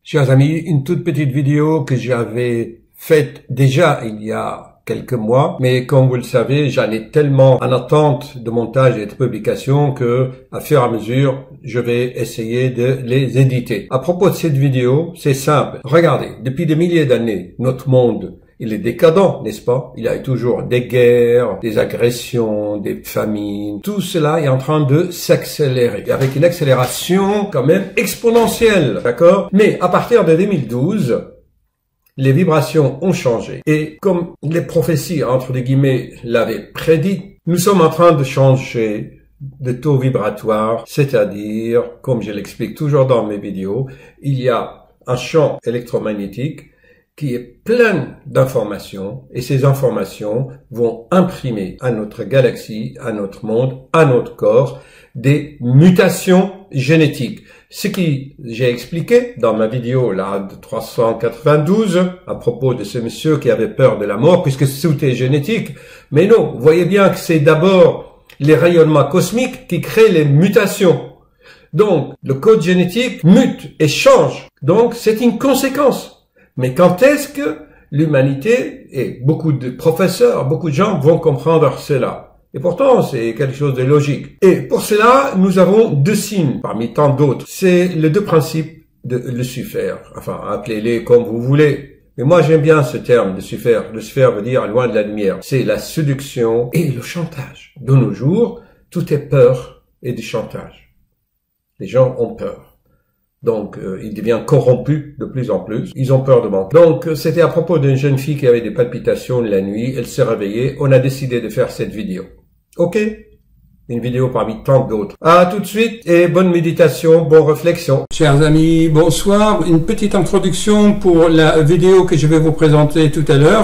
Chers amis, une toute petite vidéo que j'avais faite déjà il y a quelques mois, mais comme vous le savez, j'en ai tellement en attente de montage et de publication que, à fur et à mesure, je vais essayer de les éditer. À propos de cette vidéo, c'est simple. Regardez, depuis des milliers d'années, notre monde, il est décadent, n'est-ce pas? Il y a toujours des guerres, des agressions, des famines. Tout cela est en train de s'accélérer, avec une accélération quand même exponentielle, d'accord? Mais à partir de 2012, les vibrations ont changé. Et comme les prophéties, entre guillemets, l'avaient prédit, nous sommes en train de changer de taux vibratoire, c'est-à-dire, comme je l'explique toujours dans mes vidéos, il y a un champ électromagnétique qui est plein d'informations, et ces informations vont imprimer à notre galaxie, à notre monde, à notre corps, des mutations génétiques. Ce qui j'ai expliqué dans ma vidéo là de 392 à propos de ce monsieur qui avait peur de la mort, puisque tout est génétique. Mais non, vous voyez bien que c'est d'abord les rayonnements cosmiques qui créent les mutations. Donc, le code génétique mute et change. Donc, c'est une conséquence. Mais quand est-ce que l'humanité et beaucoup de professeurs, beaucoup de gens vont comprendre cela? Et pourtant, c'est quelque chose de logique. Et pour cela, nous avons deux signes parmi tant d'autres. C'est les deux principes de Lucifer. Enfin, appelez-les comme vous voulez. Mais moi, j'aime bien ce terme, Lucifer. Lucifer veut dire loin de la lumière. C'est la séduction et le chantage. De nos jours, tout est peur et du chantage. Les gens ont peur. Donc, il devient corrompu de plus en plus. Ils ont peur de manquer. Donc, c'était à propos d'une jeune fille qui avait des palpitations la nuit. Elle s'est réveillée. On a décidé de faire cette vidéo. OK? Une vidéo parmi tant d'autres. À tout de suite et bonne méditation, bonne réflexion. Chers amis, bonsoir. Une petite introduction pour la vidéo que je vais vous présenter tout à l'heure.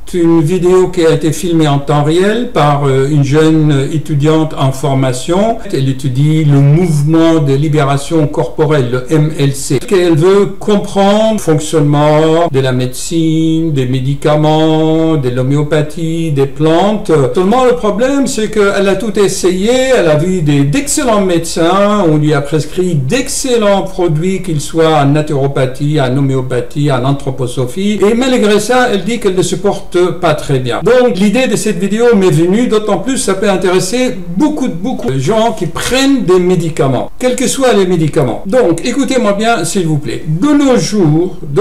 C'est une vidéo qui a été filmée en temps réel par une jeune étudiante en formation. Elle étudie le mouvement de libération corporelle, le MLC. Elle veut comprendre le fonctionnement de la médecine, des médicaments, de l'homéopathie, des plantes. Seulement le problème, c'est qu'elle a tout essayé. Elle a vu d'excellents médecins. On lui a prescrit d'excellents produits, qu'ils soient en naturopathie, en homéopathie, en anthroposophie. Et malgré ça, elle dit qu'elle ne supporte pas très bien. Donc l'idée de cette vidéo m'est venue, d'autant plus ça peut intéresser beaucoup de gens qui prennent des médicaments, quels que soient les médicaments. Donc écoutez-moi bien s'il vous plaît. De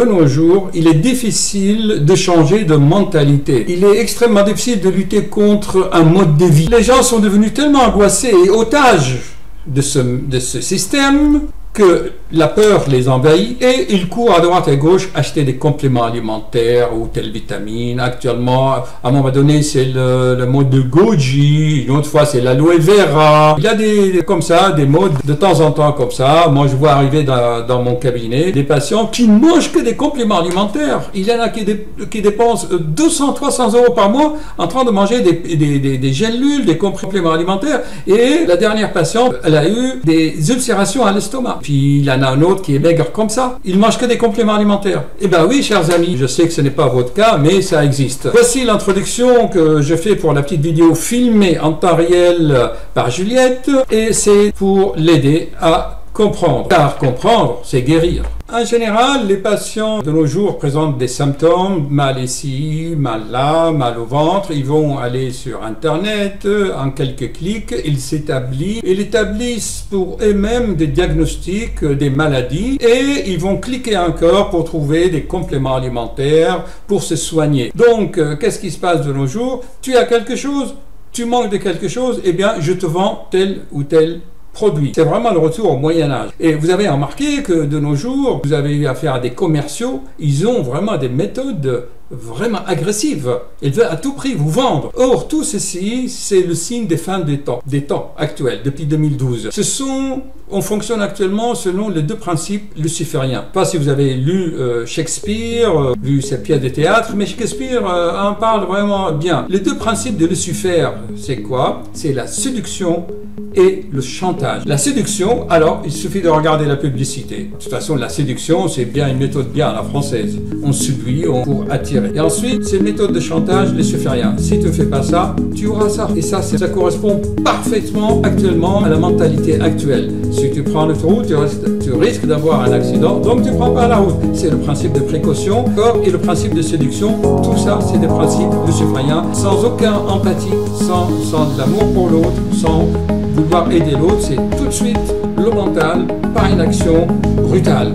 nos jours, il est difficile de changer de mentalité. Il est extrêmement difficile de lutter contre un mode de vie. Les gens sont devenus tellement angoissés et otages de ce système que la peur les envahit et ils courent à droite et à gauche acheter des compléments alimentaires ou telle vitamine. Actuellement, à un moment donné, c'est le mode de goji, une autre fois c'est l'aloe vera. Il y a des modes de temps en temps comme ça. Moi, je vois arriver dans mon cabinet des patients qui ne mangent que des compléments alimentaires. Il y en a qui dépensent 200, 300 euros par mois en train de manger des gélules, des compléments alimentaires. Et la dernière patiente, elle a eu des ulcérations à l'estomac. Puis il y en a un autre qui est maigre comme ça. Il mange que des compléments alimentaires. Eh bien oui, chers amis, je sais que ce n'est pas votre cas, mais ça existe. Voici l'introduction que je fais pour la petite vidéo filmée en temps réel par Juliette. Et c'est pour l'aider à comprendre. Car comprendre, c'est guérir. En général, les patients de nos jours présentent des symptômes, mal ici, mal là, mal au ventre. Ils vont aller sur Internet, en quelques clics, ils établissent pour eux-mêmes des diagnostics des maladies et ils vont cliquer encore pour trouver des compléments alimentaires pour se soigner. Donc, qu'est-ce qui se passe de nos jours? Tu as quelque chose, tu manques de quelque chose, eh bien, je te vends tel ou tel produit. C'est vraiment le retour au Moyen-Âge. Et vous avez remarqué que de nos jours, vous avez eu affaire à des commerciaux, ils ont vraiment des méthodes vraiment agressives. Ils veulent à tout prix vous vendre. Or, tout ceci, c'est le signe des fins des temps actuels, depuis 2012. On fonctionne actuellement selon les deux principes lucifériens. Pas si vous avez lu Shakespeare, vu ses pièces de théâtre, mais Shakespeare en parle vraiment bien. Les deux principes de Lucifer, c'est quoi? C'est la séduction et le chantage. La séduction, alors, il suffit de regarder la publicité. De toute façon, la séduction, c'est bien une méthode bien à la française. On séduit pour attirer intérêt. Et ensuite, c'est une méthode de chantage, laissez faire rien. Si tu ne fais pas ça, tu auras ça. Et ça correspond parfaitement actuellement à la mentalité actuelle. Si tu prends l'autoroute, tu risques d'avoir un accident, donc tu ne prends pas la route. C'est le principe de précaution et le principe de séduction. Tout ça, c'est des principes lucifériens, sans aucun empathie, sans de l'amour pour l'autre, sans vouloir aider l'autre. C'est tout de suite le mental par une action brutale.